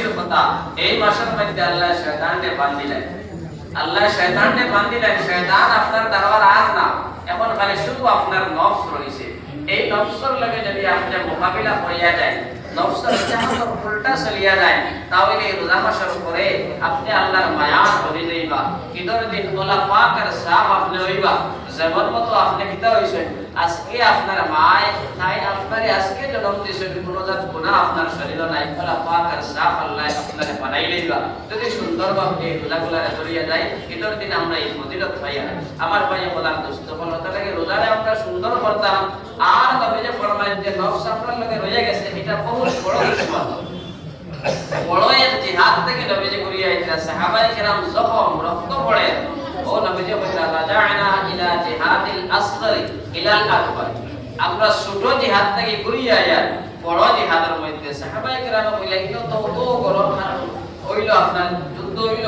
খুশির কথা, এই মাসের মধ্যে আল্লাহ শয়তানকে বান্ধিলেন। আল্লাহ শয়তানকে বান্ধিলেন। শয়তান আপনার দরবার আর না, এখন খালি শুধু আপনার নফস রয়েছে। এই নফসের লগে যদি আপনি মোকাবিলা করিয়া যায়, নফসের চাহত উল্টা চলিয়া যায়, তাহলে এই রোজা মাসের পরে আপনি আল্লাহর মায়া হয়ে যাইবা। ঈদের দিন ওলা পাক আর সাফ আপনি হইবা। যেমন মতো আপনি কিতা হইছেন, আজকে আপনার মায় নাই আপনারে আজকে জন্ম দিয়েছেন, কোনো জাত গুনাহ আপনার শরীরে নাই, ওলা পাক আর সাফ আল্লাহ আপনারে বানাই লইবা। যদি সুন্দরভাবে এই রোজাগুলারে ধরিয়া যায়, ঈদের দিন আমরা এই ফজিলত পাইয়া। আমার ভাই বলার দোস্ত বলো, তাহলে রোজারে আমরা সুন্দর করতাম। আর নবী যে ফরমায়েন যে নফস আপনার লগে রয়ে গেছে, এটা বহুত বড় দুশমন, বড় এক জিহাদ থেকে নবীজি করিয়া আইতা। সাহাবায়ে কেরাম যখন রক্ত পড়ে, ও নবীজি কইরা রাজানা ইলা জিহাদিল আসগর ইলাল আকবার, আমরা ছোট জিহাদ থেকে করিয়া আইয়া বড় জিহাদের মধ্যে। সাহাবায়ে কেরাম কইলা ইনো তো গরম হইল, আপনার যুদ্ধ হইল,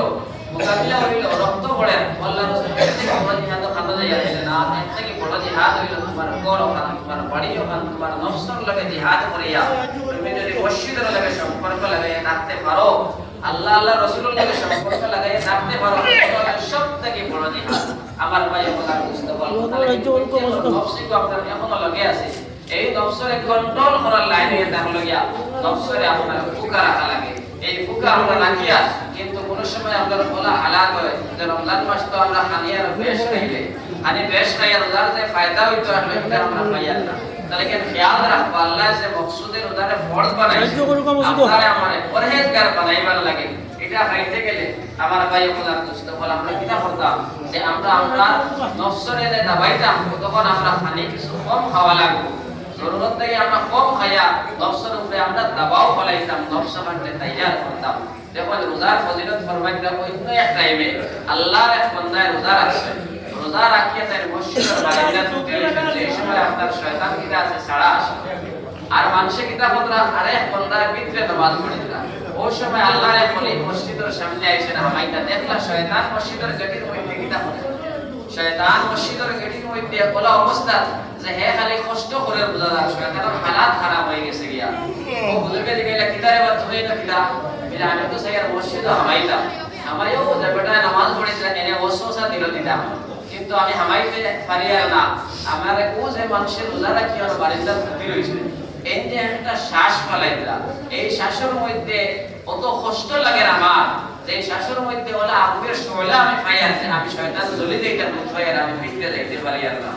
মোকাবিলা হইল, রক্ত পড়ে, আল্লাহর রাসূল থেকে বড় জিহাদ খাতা যাইয়া না, এর থেকে বড় জিহাদ হইল তোমার ঘর ওখান, তোমার বাড়ি ওখান, তোমার নফসের লগে জিহাদ করিয়া তুমি যদি মসজিদের লগে সম্পর্ক লাগাইয়া রাখতে পারো, আল্লাহ আল্লাহ রাসূলের লগে সম্পর্ক লাগাইয়া রাখতে পারো, সব থেকে বড় জিহাদ। আমার ভাই বলার বুঝতে পারলো, নফসকে আপনার এখনো লগে আছে। এই নফসরে কন্ট্রোল করার লাইনে তার লাগিয়া নফসরে আপনার ফুকা রাখা লাগে। এই ফুকা আমরা রাখিয়া, কিন্তু কোন সময় আপনার বলা হালাল হয় যে রমজান মাস তো আমরা খানিয়ার বেশ খাইলে, আনি বেশ খাইয়া রোজার যে ফায়দা হইতো আসলে এটা আমরা পাইয়া না। তাহলে কি খেয়াল রাখবো, আল্লাহ যে মকসুদে রোজারে ফরজ বানাইছে, আপনারে আমারে পরহেজগার বানাইবার লাগে। এটা খাইতে গেলে আমার ভাই বলার দোস্ত বল, আমরা কিনা করতাম যে আমরা নফসরে যে দাবাইতাম, তখন আমরা খানি কিছু কম খাওয়া লাগবে। জরুরত থেকে আমরা কম খাইয়া নফসের উপরে আমরা দাবাও ফলাইতাম, নফস আমাকে তৈয়ার করতাম। দেখুন রোজার ফজিলত ফরমাইতা ওই এক টাইমে আল্লাহর এক বান্দায় রোজা রাখছে, রোজা রাখিয়া তার মসজিদের বারান্দা ঢুকে এই সময় আপনার শয়তান কিটা আছে সাড়া আসে, আর মানুষে কিতা বলরা আরে এক বান্দার ভিতরে নামাজ পড়িতা। ওই সময় আল্লাহর এক ওলি মসজিদের সামনে আইছে না, হামাইতা দেখলা শয়তান মসজিদের গেটের মধ্যে কিতা করে। শয়তান মসজিদের গেটের মধ্যে ওলা অবস্থা যে হে খালি কষ্ট করে বোঝা যায়, শয়তানের হালাত খারাপ হয়ে গেছে গিয়া। ও বুঝবে দিগেলা কিতারে বাত হই না কিতা, বিলা আমি তো সাইয়ার মসজিদ হামাইতা, হামাইও যে বেটা নামাজ পড়িছে এনে ওসওসা দিল দিতাম, কিন্তু আমি হামাইতে পারিয়া না। আমার ও যে মানুষের রোজা রাখি আর বারিন্দা ঢুকি রইছে, এই যে একটা শ্বাস ফলাইতা, এই শ্বাসের মধ্যে কত কষ্ট লাগে আমার, যে শ্বাসের মধ্যে ওলা আগুনের শোলা আমি পাই আছে, আমি শয়তান জ্বলি দেইতা মুখ পাইয়া আমি ভিতরে যাইতে পারি না।